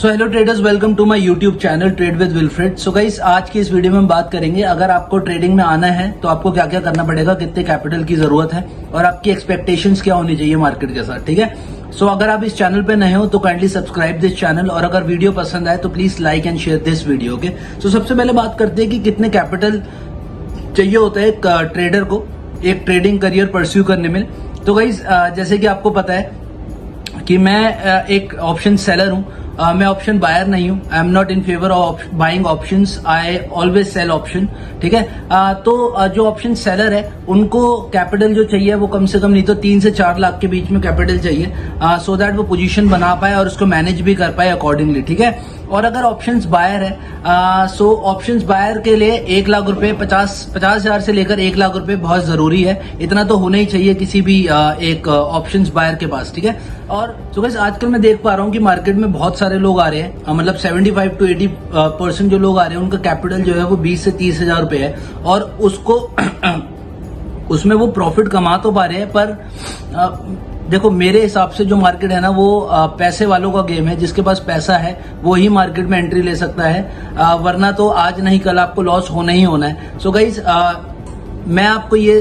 So hello traders, welcome to my YouTube channel trade with Wilfred. So guys, आज की इस video में हम बात करेंगे अगर आपको ट्रेडिंग में आना है तो आपको क्या क्या करना पड़ेगा, कितने कैपिटल की जरूरत है और आपकी एक्सपेक्टेशंस क्या होनी चाहिए मार्केट के साथ। ठीक है, सो अगर आप इस चैनल पे नए हो तो काइंडली सब्सक्राइब दिस चैनल और अगर वीडियो पसंद आए तो please like and share this video. Okay, so सबसे पहले बात करते हैं कि कितने कैपिटल चाहिए होता है एक ट्रेडर को एक ट्रेडिंग करियर परस्यू करने में। तो गाइस, जैसे कि आपको पता है कि मैं एक ऑप्शन सेलर हूं, मैं ऑप्शन बायर नहीं हूं। I am not in favour of buying options, I always sell option. ठीक है, तो जो ऑप्शन सेलर है उनको कैपिटल जो चाहिए वो कम से कम नहीं तो 3 से 4 लाख के बीच में कैपिटल चाहिए, सो दैट वो पोजीशन बना पाए और उसको मैनेज भी कर पाए अकॉर्डिंगली। ठीक है, और अगर ऑप्शंस बायर है, सो ऑप्शंस बायर के लिए 1 लाख रुपए 50,000 से लेकर 1 लाख रुपए बहुत जरूरी है। इतना तो होना ही चाहिए किसी भी एक ऑप्शंस बायर के पास। ठीक है, और तो गाइस आजकल मैं देख पा रहा हूँ कि मार्केट में बहुत सारे लोग आ रहे हैं, मतलब 75 to 80% जो लोग आ रहे हैं उनका कैपिटल जो है वो 20 से 30 हजार रुपए है और उसको उसमें वो प्रॉफिट कमा तो पा रहे हैं, पर देखो मेरे हिसाब से जो मार्केट है ना वो पैसे वालों का गेम है। जिसके पास पैसा है वो ही मार्केट में एंट्री ले सकता है, वरना तो आज नहीं कल आपको लॉस होना ही होना है। सो गाइस, मैं आपको ये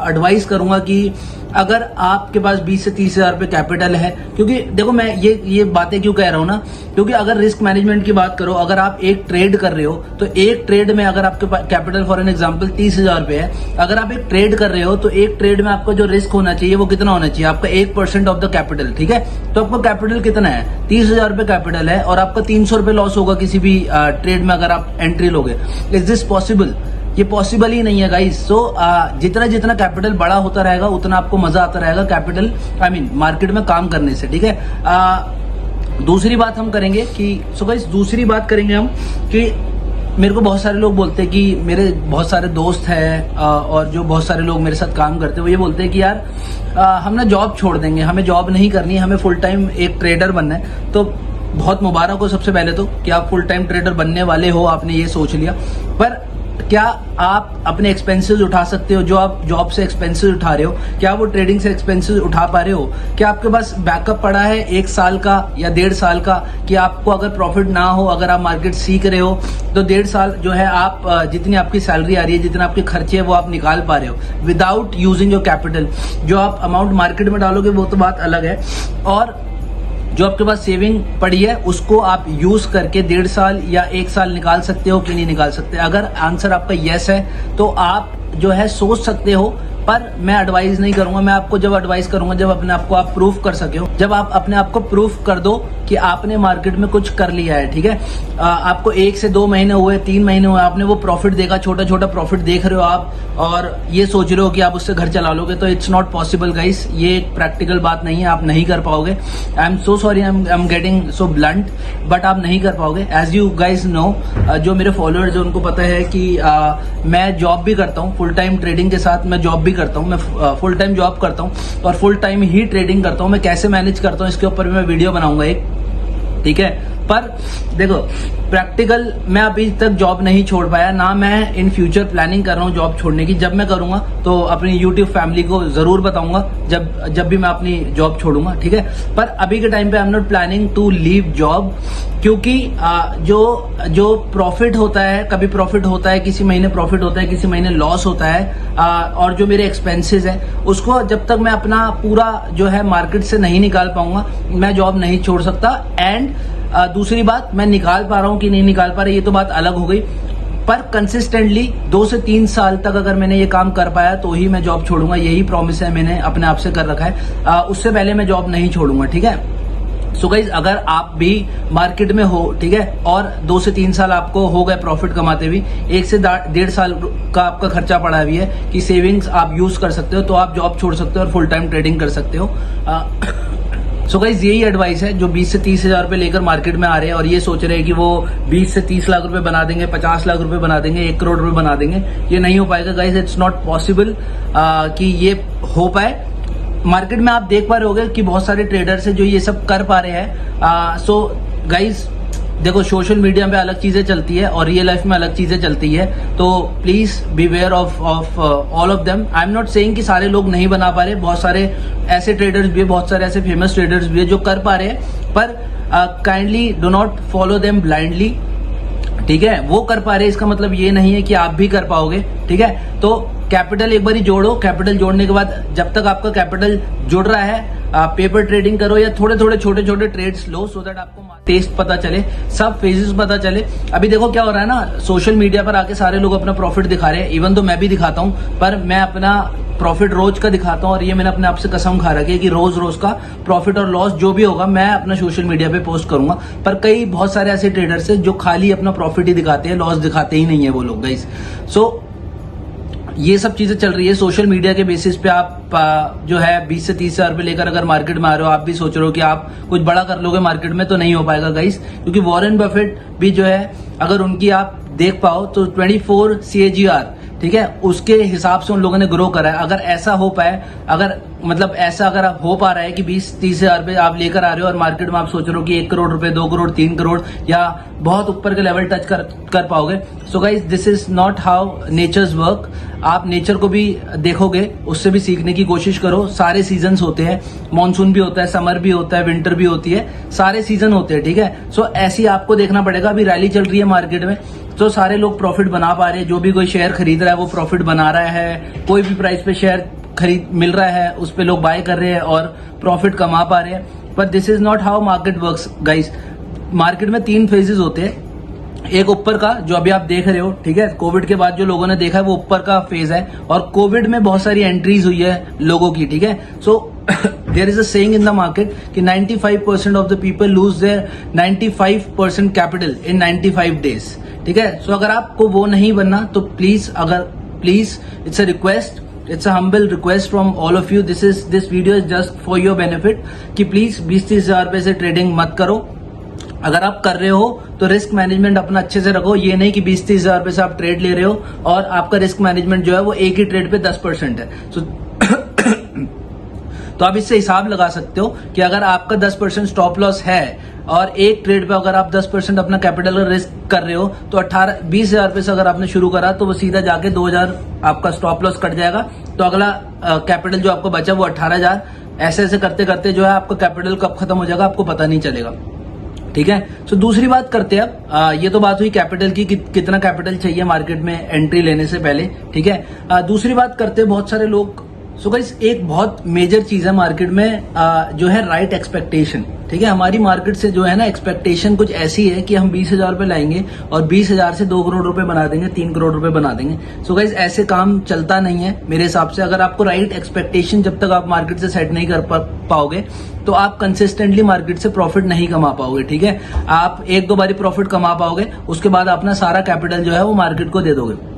एडवाइस करूंगा कि अगर आपके पास 20 से 30 हजार रुपए कैपिटल है, क्योंकि देखो मैं ये बातें क्यों कह रहा हूं ना, क्योंकि अगर रिस्क मैनेजमेंट की बात करो, अगर आप एक ट्रेड कर रहे हो तो एक ट्रेड में अगर आपके पास कैपिटल फॉर एन एग्जांपल 30 हजार रुपए है, अगर आप एक ट्रेड कर रहे हो तो एक ट्रेड में आपका जो रिस्क होना चाहिए वो कितना होना चाहिए, आपका 1% ऑफ द कैपिटल। ठीक है, तो आपका कैपिटल कितना है, 30 हजार रुपए कैपिटल है और आपका 300 रुपए लॉस होगा किसी भी ट्रेड में अगर आप एंट्री लोगे। Is this possible? ये पॉसिबल ही नहीं है गाइस। सो जितना जितना कैपिटल बड़ा होता रहेगा उतना आपको मजा आता रहेगा कैपिटल मार्केट में काम करने से। ठीक है, दूसरी बात हम करेंगे कि सो गाइस दूसरी बात करेंगे हम कि मेरे को बहुत सारे लोग बोलते हैं कि मेरे बहुत सारे दोस्त हैं और जो बहुत सारे लोग मेरे साथ काम करते हैं वो ये बोलते हैं कि यार हम ना जॉब छोड़ देंगे, हमें जॉब नहीं करनी है, हमें फुल टाइम एक ट्रेडर बनना है। तो बहुत मुबारक हो सबसे पहले तो कि आप फुल टाइम ट्रेडर बनने वाले हो, आपने ये सोच लिया। पर क्या आप अपने एक्सपेंसेस उठा सकते हो? जो आप जॉब से एक्सपेंसेस उठा रहे हो, क्या वो ट्रेडिंग से एक्सपेंसेस उठा पा रहे हो? क्या आपके पास बैकअप पड़ा है 1 साल का या 1.5 साल का कि आपको अगर प्रॉफिट ना हो, अगर आप मार्केट सीख रहे हो तो 1.5 साल जो है आप जितनी आपकी सैलरी आ रही है, जितना आपके खर्चे है वो आप निकाल पा रहे हो विदाउट यूजिंग योर कैपिटल। जो आप अमाउंट मार्केट में डालोगे वो तो बात अलग है, और जो आपके पास सेविंग पड़ी है उसको आप यूज करके 1.5 साल या 1 साल निकाल सकते हो कि नहीं निकाल सकते? अगर आंसर आपका यस है तो आप जो है सोच सकते हो, पर मैं एडवाइस नहीं करूंगा। मैं आपको जब एडवाइस करूंगा जब अपने आप को आप प्रूफ कर सके हो, जब आप अपने आप को प्रूफ कर दो कि आपने मार्केट में कुछ कर लिया है। ठीक है, आपको 1 से 2 महीने हुए, 3 महीने हुए, आपने वो प्रॉफिट देखा, छोटा छोटा प्रॉफिट देख रहे हो आप और ये सोच रहे हो कि आप उससे घर चला लोगे, तो इट्स नॉट पॉसिबल गाइस। ये एक प्रैक्टिकल बात नहीं है, आप नहीं कर पाओगे। I am so sorry, I am getting so blunt, but आप नहीं कर पाओगे। एज यू गाइज नो, जो मेरे फॉलोअर्स है उनको पता है कि मैं जॉब भी करता हूँ, फुल टाइम ट्रेडिंग के साथ मैं जॉब भी करता हूँ, मैं फुल टाइम जॉब करता हूँ और फुल टाइम ही ट्रेडिंग करता हूँ। मैं कैसे मैनेज करता हूँ इसके ऊपर भी मैं वीडियो बनाऊंगा एक। ठीक है, पर देखो प्रैक्टिकल मैं अभी तक जॉब नहीं छोड़ पाया, ना मैं इन फ्यूचर प्लानिंग कर रहा हूँ जॉब छोड़ने की। जब मैं करूंगा तो अपनी यूट्यूब फैमिली को जरूर बताऊंगा जब भी मैं अपनी जॉब छोड़ूंगा। ठीक है, पर अभी के टाइम पे I am not planning to leave job, क्योंकि जो प्रॉफिट होता है, कभी प्रॉफिट होता है, किसी महीने प्रॉफिट होता है, किसी महीने लॉस होता है, और जो मेरे एक्सपेंसेस है उसको जब तक मैं अपना पूरा जो है मार्केट से नहीं निकाल पाऊंगा मैं जॉब नहीं छोड़ सकता। एंड दूसरी बात, मैं निकाल पा रहा हूं कि नहीं निकाल पा रहा ये तो बात अलग हो गई, पर कंसिस्टेंटली 2 से 3 साल तक अगर मैंने ये काम कर पाया तो ही मैं जॉब छोड़ूंगा। यही प्रॉमिस है मैंने अपने आप से कर रखा है, उससे पहले मैं जॉब नहीं छोड़ूंगा। ठीक है, सो गाइज अगर आप भी मार्केट में हो, ठीक है, और 2 से 3 साल आपको हो गए प्रॉफिट कमाते हुए, 1 से 1.5 साल का आपका खर्चा पड़ा हुआ है कि सेविंग्स आप यूज कर सकते हो, तो आप जॉब छोड़ सकते हो और फुल टाइम ट्रेडिंग कर सकते हो। सो गाइज यही एडवाइस है जो 20 से 30 हजार रुपए लेकर मार्केट में आ रहे हैं और ये सोच रहे हैं कि वो 20 से 30 लाख रुपए बना देंगे, 50 लाख रुपए बना देंगे, 1 करोड़ रुपए बना देंगे। ये नहीं हो पाएगा गाइज, इट्स नॉट पॉसिबल कि ये हो पाए। मार्केट में आप देख पा रहे होगे कि बहुत सारे ट्रेडर्स है जो ये सब कर पा रहे हैं। सो गाइज देखो, सोशल मीडिया पे अलग चीजें चलती है और रियल लाइफ में अलग चीजें चलती है, तो please be aware of all of them. I am not saying कि सारे लोग नहीं बना पा रहे, बहुत सारे ऐसे ट्रेडर्स भी है, बहुत सारे ऐसे फेमस ट्रेडर्स भी है जो कर पा रहे हैं, पर kindly do not follow them blindly, ठीक है। वो कर पा रहे इसका मतलब ये नहीं है कि आप भी कर पाओगे, ठीक है। तो कैपिटल एक बार ही जोड़ो, कैपिटल जोड़ने के बाद जब तक आपका कैपिटल जुड़ रहा है आप पेपर ट्रेडिंग करो या थोड़े थोड़े छोटे छोटे ट्रेड्स लो, सो दैट आपको टेस्ट पता चले, सब फेजेस पता चले। अभी देखो क्या हो रहा है ना, सोशल मीडिया पर आके सारे लोग अपना प्रॉफिट दिखा रहे हैं, इवन तो मैं भी दिखाता हूं, पर मैं अपना प्रॉफिट रोज का दिखाता हूं और ये मैंने अपने आप से कसम खा रखी है कि रोज रोज का प्रॉफिट और लॉस जो भी होगा मैं अपना सोशल मीडिया पे पोस्ट करूंगा। पर कई बहुत सारे ऐसे ट्रेडर्स हैं जो खाली अपना प्रॉफिट ही दिखाते हैं, लॉस दिखाते ही नहीं है वो लोग गाइस। सो ये सब चीजें चल रही है सोशल मीडिया के बेसिस पे। आप जो है 20 से 30 हजार रुपए लेकर अगर मार्केट में आ रहे हो, आप भी सोच रहे हो कि आप कुछ बड़ा कर लोगे मार्केट में, तो नहीं हो पाएगा गाइस। क्योंकि वॉरेन बफेट भी जो है अगर उनकी आप देख पाओ तो 24 CAGR, ठीक है, उसके हिसाब से उन लोगों ने ग्रो करा है। अगर ऐसा हो पाए, अगर मतलब ऐसा अगर आप हो पा रहा है कि 20-30 हजार रुपए आप लेकर आ रहे हो और मार्केट में आप सोच रहे हो कि 1 करोड़ रुपए, 2 करोड़, 3 करोड़ या बहुत ऊपर के लेवल टच कर पाओगे, so guys this is not how nature's work. आप नेचर को भी देखोगे, उससे भी सीखने की कोशिश करो। सारे सीजन्स होते हैं, मॉनसून भी होता है, समर भी होता है, विंटर भी होती है, सारे सीजन होते हैं, ठीक है। सो ऐसी आपको देखना पड़ेगा। अभी रैली चल रही है मार्केट में, तो सारे लोग प्रॉफिट बना पा रहे हैं। जो भी कोई शेयर खरीद रहा है वो प्रॉफिट बना रहा है, कोई भी प्राइस पे शेयर खरीद मिल रहा है उस पे लोग बाय कर रहे हैं और प्रॉफिट कमा पा रहे हैं। पर this is not how market works guys. Market में 3 फेजेस होते हैं। एक ऊपर का जो अभी आप देख रहे हो, ठीक है, कोविड के बाद जो लोगों ने देखा है वो ऊपर का फेज है, और कोविड में बहुत सारी एंट्रीज हुई है लोगों की, ठीक है। So there is a saying in the market कि 95% of the people lose their 95% capital in 95 days, ठीक है। सो अगर आपको वो नहीं बनना तो please it's a request, it's a humble request from all of you, this video is just for your benefit कि प्लीज 20-30 हजार रुपए से ट्रेडिंग मत करो। अगर आप कर रहे हो तो रिस्क मैनेजमेंट अपना अच्छे से रखो। ये नहीं कि 20-30 हजार रुपए से आप ट्रेड ले रहे हो और आपका रिस्क मैनेजमेंट जो है वो एक ही ट्रेड पे 10% है। तो आप इससे हिसाब लगा सकते हो कि अगर आपका 10% स्टॉप लॉस है और एक ट्रेड पे अगर आप 10% अपना कैपिटल का रिस्क कर रहे हो, तो 20 हजार रुपए से अगर आपने शुरू करा तो वो सीधा जाके 2,000 आपका स्टॉप लॉस कट जाएगा। तो अगला कैपिटल जो आपको बचा वो 18,000। ऐसे ऐसे करते करते जो है आपका कैपिटल कब खत्म हो जाएगा आपको पता नहीं चलेगा, ठीक है। सो दूसरी बात करते हैं अब। ये तो बात हुई कैपिटल की, कितना कैपिटल चाहिए मार्केट में एंट्री लेने से पहले, ठीक है। दूसरी बात करते हैं बहुत सारे लोग। सो गाइस एक बहुत मेजर चीज है मार्केट में जो है राइट एक्सपेक्टेशन, ठीक है। हमारी मार्केट से जो है ना एक्सपेक्टेशन कुछ ऐसी है कि हम 20 हजार रुपए लाएंगे और 20 हजार से 2 करोड़ रुपए बना देंगे, 3 करोड़ रुपए बना देंगे। सो गाइस ऐसे काम चलता नहीं है मेरे हिसाब से। अगर आपको राइट एक्सपेक्टेशन जब तक आप मार्केट से सेट नहीं कर पाओगे तो आप कंसिस्टेंटली मार्केट से प्रॉफिट नहीं कमा पाओगे, ठीक है। आप 1-2 बारी प्रॉफिट कमा पाओगे, उसके बाद अपना सारा कैपिटल जो है वो मार्केट को दे दोगे।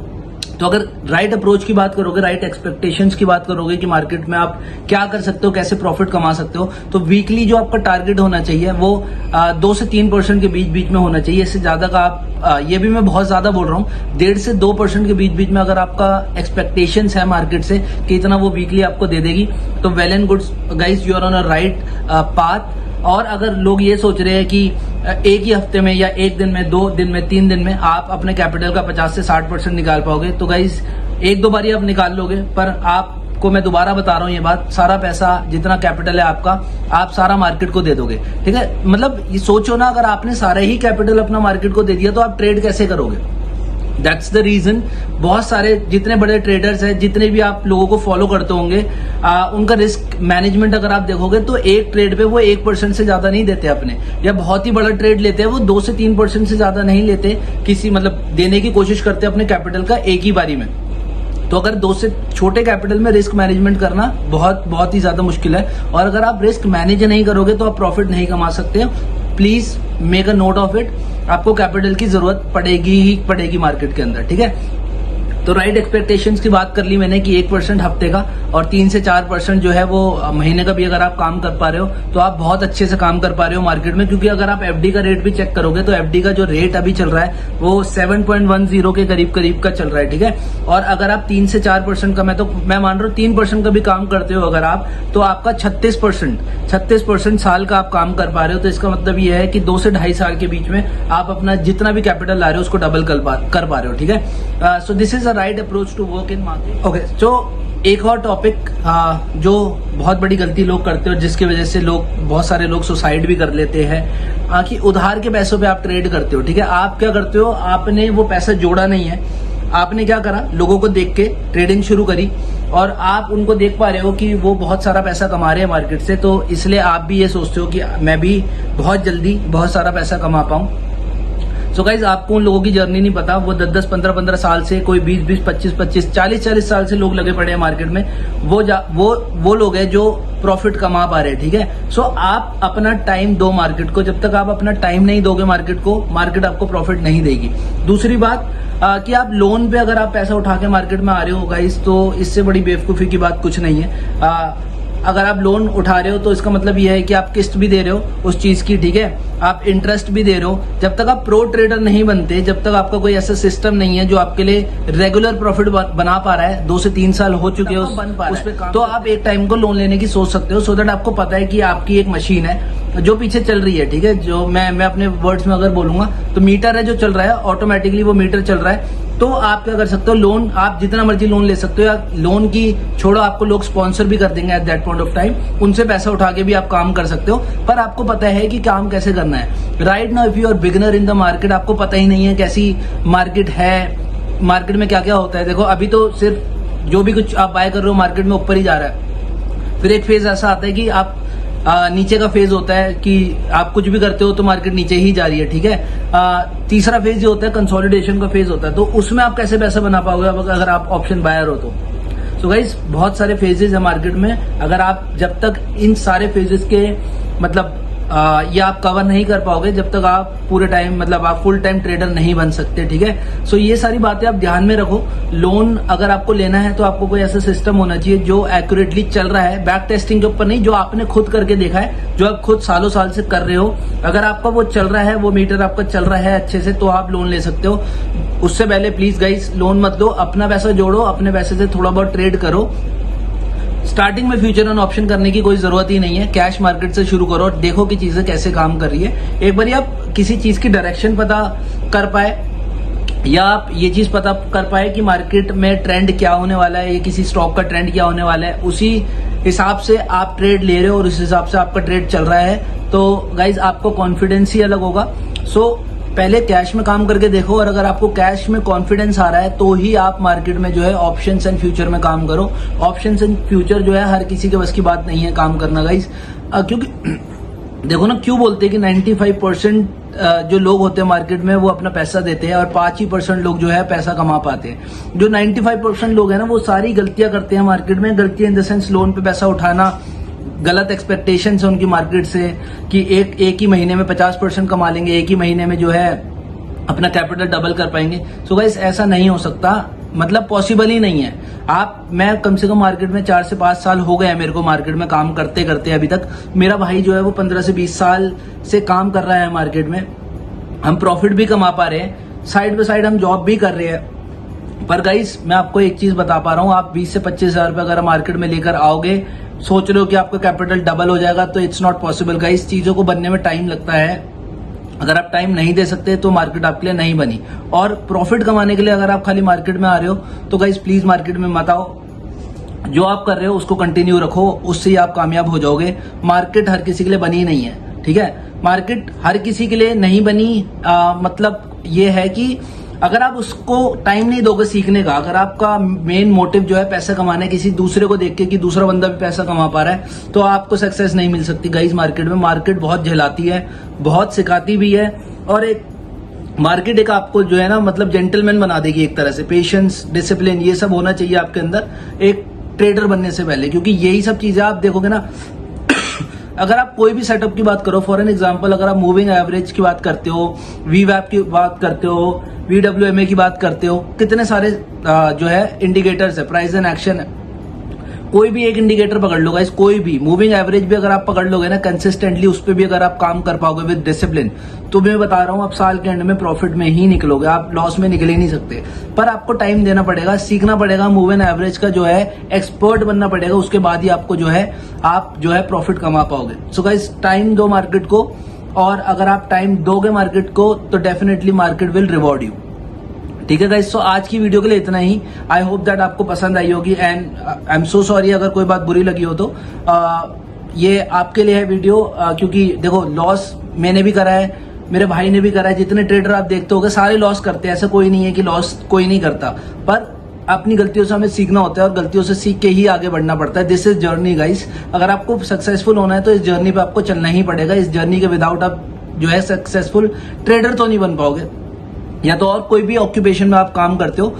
तो अगर राइट अप्रोच की बात करोगे, राइट एक्सपेक्टेशंस की बात करोगे कि मार्केट में आप क्या कर सकते हो, कैसे प्रॉफिट कमा सकते हो, तो वीकली जो आपका टारगेट होना चाहिए वो 2 से 3% के बीच में होना चाहिए। इससे ज्यादा का आप ये भी मैं बहुत ज्यादा बोल रहा हूँ, 1.5 से 2% के बीच में अगर आपका एक्सपेक्टेशंस है मार्केट से कि इतना वो वीकली आपको दे देगी, तो well and good guys, you are on a right path. और अगर लोग ये सोच रहे हैं कि एक ही हफ्ते में या 1 दिन में, 2 दिन में, 3 दिन में आप अपने कैपिटल का 50 से 60% निकाल पाओगे, तो गाइस 1-2 बारी आप निकाल लोगे। पर आपको मैं दोबारा बता रहा हूँ ये बात, सारा पैसा जितना कैपिटल है आपका, आप सारा मार्केट को दे दोगे, ठीक है। मतलब ये सोचो ना, अगर आपने सारा ही कैपिटल अपना मार्केट को दे दिया तो आप ट्रेड कैसे करोगे। दैट्स द रीजन बहुत सारे जितने बड़े ट्रेडर्स हैं, जितने भी आप लोगों को फॉलो करते होंगे, उनका रिस्क मैनेजमेंट अगर आप देखोगे तो एक ट्रेड पे वो 1% से ज्यादा नहीं देते अपने, या बहुत ही बड़ा ट्रेड लेते हैं वो 2 से 3% से ज्यादा नहीं लेते, किसी मतलब देने की कोशिश करते हैं अपने कैपिटल का एक ही बारी में। तो अगर 2 से छोटे कैपिटल में रिस्क मैनेजमेंट करना बहुत ही ज्यादा मुश्किल है, और अगर आप रिस्क मैनेज नहीं करोगे तो आप प्रॉफिट नहीं कमा सकते। Please make a note of it, आपको कैपिटल की जरूरत पड़ेगी ही पड़ेगी मार्केट के अंदर, ठीक है। तो राइट एक्सपेक्टेशंस की बात कर ली मैंने कि 1% हफ्ते का और 3 से 4% जो है वो महीने का भी अगर आप काम कर पा रहे हो तो आप बहुत अच्छे से काम कर पा रहे हो मार्केट में। क्योंकि अगर आप एफडी का रेट भी चेक करोगे तो एफडी का जो रेट अभी चल रहा है वो 7.10 के करीब का चल रहा है, ठीक है। और अगर आप 3 से 4% का, मैं मान रहा हूँ 3% का भी काम करते हो अगर आप, तो आपका 36% साल का आप काम कर पा रहे हो। तो इसका मतलब ये है कि 2 से 2.5 साल के बीच में आप अपना जितना भी कैपिटल ला रहे हो उसको डबल कर पा रहे हो, ठीक है। So this is right approach to work in market. Okay, so एक और टॉपिक जो बहुत बड़ी गलती लोग करते हो, जिसकी वजह से बहुत सारे लोग सुसाइड भी कर लेते हैं, कि उधार के पैसों पे आप ट्रेड करते हो। ठीक है, आप क्या करते हो, आपने वो पैसा जोड़ा नहीं है, आपने क्या करा, लोगों को देख के ट्रेडिंग शुरू करी और आप उनको देख पा रहे हो कि वो बहुत सारा पैसा कमा रहे हैं मार्केट से, तो इसलिए आप भी ये सोचते हो कि मैं भी बहुत जल्दी बहुत सारा पैसा कमा पाऊं। सो गाइज, आपको उन लोगों की जर्नी नहीं पता। वो 10-10, 15-15 साल से, कोई 20-20, 25-25, 40-40 साल से लोग लगे पड़े हैं मार्केट में। वो लोग हैं जो प्रॉफिट कमा पा रहे हैं। ठीक है, सो आप अपना टाइम दो मार्केट को। जब तक आप अपना टाइम नहीं दोगे मार्केट को, मार्केट आपको प्रॉफिट नहीं देगी। दूसरी बात कि आप लोन पे अगर आप पैसा उठा के मार्केट में आ रहे हो गाइज, तो इससे बड़ी बेवकूफी की बात कुछ नहीं है। अगर आप लोन उठा रहे हो तो इसका मतलब यह है कि आप किस्त भी दे रहे हो उस चीज की। ठीक है, आप इंटरेस्ट भी दे रहे हो। जब तक आप प्रो ट्रेडर नहीं बनते, जब तक आपका कोई ऐसा सिस्टम नहीं है जो आपके लिए रेगुलर प्रॉफिट बना पा रहा है, 2 से 3 साल हो चुके हैं उस पे काम, तो आप एक टाइम को लोन लेने की सोच सकते हो, सो दैट आपको पता है कि आपकी एक मशीन है जो पीछे चल रही है। ठीक है, जो मैं अपने वर्ड्स में अगर बोलूंगा तो मीटर है जो चल रहा है, ऑटोमेटिकली वो मीटर चल रहा है। तो आप क्या कर सकते हो, लोन आप जितना मर्जी लोन ले सकते हो, या लोन की छोड़ो, आपको लोग स्पॉन्सर भी कर देंगे at that point of time, उनसे पैसा उठा के भी आप काम कर सकते हो। पर आपको पता है कि काम कैसे करना है। Right now if you are beginner in the market, आपको पता ही नहीं है कैसी मार्केट है, मार्केट में क्या क्या होता है। देखो, अभी तो सिर्फ जो भी कुछ आप बाय कर रहे हो मार्केट में ऊपर ही जा रहा है। फिर एक फेज ऐसा आता है कि आप नीचे का फेज होता है कि आप कुछ भी करते हो तो मार्केट नीचे ही जा रही है। ठीक है, तीसरा फेज जो होता है कंसोलिडेशन का फेज होता है, तो उसमें आप कैसे पैसा बना पाओगे अगर आप ऑप्शन बायर हो तो। सो गाइस, बहुत सारे फेजेस है मार्केट में। अगर आप जब तक इन सारे फेजेस के मतलब ये आप कवर नहीं कर पाओगे, जब तक आप पूरे टाइम मतलब आप फुल टाइम ट्रेडर नहीं बन सकते। ठीक है, सो ये सारी बातें आप ध्यान में रखो। लोन अगर आपको लेना है तो आपको कोई ऐसा सिस्टम होना चाहिए जो एक्यूरेटली चल रहा है, बैक टेस्टिंग के ऊपर नहीं, जो आपने खुद करके देखा है, जो आप खुद सालों साल से कर रहे हो। अगर आपका वो चल रहा है, वो मीटर आपका चल रहा है अच्छे से, तो आप लोन ले सकते हो। उससे पहले प्लीज गाइस लोन मत लो, अपना पैसा जोड़ो, अपने पैसे से थोड़ा बहुत ट्रेड करो। स्टार्टिंग में फ्यूचर एंड ऑप्शन करने की कोई जरूरत ही नहीं है, कैश मार्केट से शुरू करो और देखो कि चीजें कैसे काम कर रही है। एक बार आप किसी चीज की डायरेक्शन पता कर पाए, या आप ये चीज पता कर पाए कि मार्केट में ट्रेंड क्या होने वाला है, या किसी स्टॉक का ट्रेंड क्या होने वाला है, उसी हिसाब से आप ट्रेड ले रहे हो और उस हिसाब से आपका ट्रेड चल रहा है, तो गाइज आपको कॉन्फिडेंस ही अलग होगा। सो पहले कैश में काम करके देखो, और अगर आपको कैश में कॉन्फिडेंस आ रहा है तो ही आप मार्केट में जो है ऑप्शंस एंड फ्यूचर में काम करो। ऑप्शंस एंड फ्यूचर जो है हर किसी के बस की बात नहीं है काम करना गाइस, क्योंकि देखो ना, क्यों बोलते हैं कि 95% जो लोग होते हैं मार्केट में वो अपना पैसा देते हैं और 5% लोग जो है पैसा कमा पाते हैं। जो 95% लोग हैं ना, वो सारी गलतियां करते हैं मार्केट में। गलतियां इन द सेंस लोन पे पैसा उठाना, गलत एक्सपेक्टेशन है उनकी मार्केट से कि एक ही महीने में 50% कमा लेंगे, एक ही महीने में जो है अपना कैपिटल डबल कर पाएंगे। सो गाइस, ऐसा नहीं हो सकता, मतलब पॉसिबल ही नहीं है। मैं कम से कम मार्केट में 4 से 5 साल हो गए हैं मेरे को मार्केट में काम करते करते। अभी तक मेरा भाई जो है वो 15 से 20 साल से काम कर रहा है मार्केट में। हम प्रॉफिट भी कमा पा रहे हैं, साइड बाय साइड हम जॉब भी कर रहे हैं। पर गाइस, मैं आपको एक चीज बता पा रहा हूँ, आप 20 से 25 हजार रुपए अगर मार्केट में लेकर आओगे, सोच रहे हो कि आपका कैपिटल डबल हो जाएगा, तो इट्स नॉट पॉसिबल गाइस। चीजों को बनने में टाइम लगता है। अगर आप टाइम नहीं दे सकते तो मार्केट आपके लिए नहीं बनी। और प्रॉफिट कमाने के लिए अगर आप खाली मार्केट में आ रहे हो तो गाइस प्लीज मार्केट में मत आओ। जो आप कर रहे हो उसको कंटिन्यू रखो, उससे ही आप कामयाब हो जाओगे। मार्केट हर किसी के लिए बनी नहीं है। ठीक है, मार्केट हर किसी के लिए नहीं बनी, मतलब ये है कि अगर आप उसको टाइम नहीं दोगे सीखने का, अगर आपका मेन मोटिव जो है पैसा कमाना है, किसी दूसरे को देख के कि दूसरा बंदा भी पैसा कमा पा रहा है, तो आपको सक्सेस नहीं मिल सकती गाइस मार्केट में। मार्केट बहुत झेलाती है, बहुत सिखाती भी है, और एक मार्केट एक आपको जो है ना मतलब जेंटलमैन बना देगी एक तरह से। पेशेंस, डिसिप्लिन, ये सब होना चाहिए आपके अंदर एक ट्रेडर बनने से पहले, क्योंकि यही सब चीजें आप देखोगे ना अगर आप कोई भी सेटअप की बात करो, फॉर एन एग्जांपल अगर आप मूविंग एवरेज की बात करते हो, वीवैप की बात करते हो, VWMA की बात करते हो, कितने सारे जो है इंडिकेटर्स है, प्राइस एंड एक्शन है। कोई भी एक इंडिकेटर पकड़ लो गाइस, कोई भी मूविंग एवरेज भी अगर आप पकड़ लोगे ना कंसिस्टेंटली, उस पर भी अगर आप काम कर पाओगे विद डिसिप्लिन, तो मैं बता रहा हूं आप साल के एंड में प्रॉफिट में ही निकलोगे, आप लॉस में निकल ही नहीं सकते। पर आपको टाइम देना पड़ेगा, सीखना पड़ेगा, मूविंग एवरेज का जो है एक्सपर्ट बनना पड़ेगा, उसके बाद ही आपको जो है आप जो है प्रॉफिट कमा पाओगे। सो गाइस, टाइम दो मार्केट को, और अगर आप टाइम दोगे मार्केट को तो definitely market will reward you. ठीक है गाइस, सो आज की वीडियो के लिए इतना ही। आई होप दैट आपको पसंद आई होगी and I am so sorry अगर कोई बात बुरी लगी हो तो। ये आपके लिए है वीडियो, क्योंकि देखो लॉस मैंने भी करा है, मेरे भाई ने भी करा है। जितने ट्रेडर आप देखते होगे सारे लॉस करते हैं, ऐसा कोई नहीं है कि लॉस कोई नहीं करता, पर अपनी गलतियों से हमें सीखना होता है और गलतियों से सीख के ही आगे बढ़ना पड़ता है। This is journey guys. अगर आपको सक्सेसफुल होना है तो इस जर्नी पे आपको चलना ही पड़ेगा। इस जर्नी के विदाउट आप जो है सक्सेसफुल ट्रेडर तो नहीं बन पाओगे, या तो और कोई भी ऑक्यूपेशन में आप काम करते हो,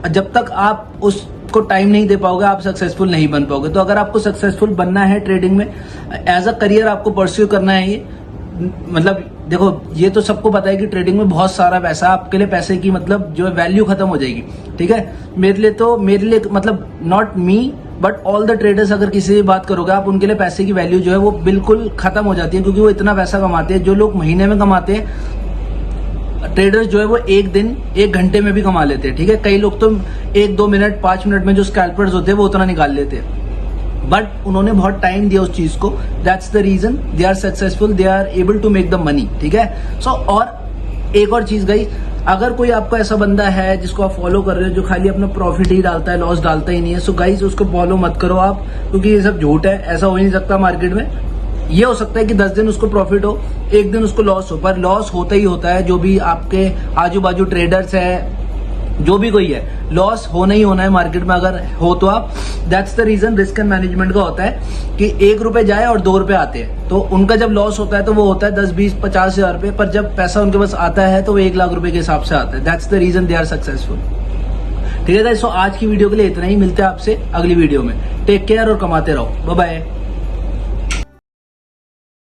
जब तक आप उसको टाइम नहीं दे पाओगे आप सक्सेसफुल नहीं बन पाओगे। तो अगर आपको सक्सेसफुल बनना है ट्रेडिंग में, एज अ करियर आपको परस्यू करना है ये, मतलब देखो ये तो सबको पता है कि ट्रेडिंग में बहुत सारा पैसा, आपके लिए पैसे की मतलब जो है वैल्यू खत्म हो जाएगी। ठीक है, मेरे लिए मतलब not me but all the traders, अगर किसी से बात करोगे आप, उनके लिए पैसे की वैल्यू जो है वो बिल्कुल खत्म हो जाती है, क्योंकि वो इतना पैसा कमाते हैं। जो लोग महीने में कमाते हैं, ट्रेडर्स जो है वो एक दिन 1 घंटे में भी कमा लेते हैं। ठीक है, कई लोग तो 1-2 मिनट 5 मिनट में जो स्कैल्पर्स होते हैं वो उतना निकाल लेते हैं, बट उन्होंने बहुत टाइम दिया उस चीज को। That's the reason they are successful, they are able to make the money. ठीक है, सो और एक और चीज गई, अगर कोई आपका ऐसा बंदा है जिसको आप फॉलो कर रहे हो जो खाली अपना प्रॉफिट ही डालता है, लॉस डालता ही नहीं है, सो गाइज उसको फॉलो मत करो आप, क्योंकि ये सब झूठ है। ऐसा हो ही नहीं सकता मार्केट में। ये हो सकता है कि 10 दिन उसको प्रॉफिट हो, 1 दिन उसको लॉस हो, पर लॉस होता ही होता है। जो भी आपके आजू बाजू ट्रेडर्स है, जो भी कोई है, लॉस होना ही होना है मार्केट में अगर हो तो आप। That's the reason risk and management का होता है कि 1 रुपए जाए और 2 रुपए आते हैं, तो उनका जब लॉस होता है तो वो होता है 10, 20, 50 हजार रुपए, पर जब पैसा उनके पास आता है तो वो 1 लाख रुपए के हिसाब से आता है। That's the reason they are successful. ठीक है गाइस, सो आज की वीडियो के लिए इतना ही। मिलते हैं आपसे अगली वीडियो में। टेक केयर और कमाते रहो। Bye bye.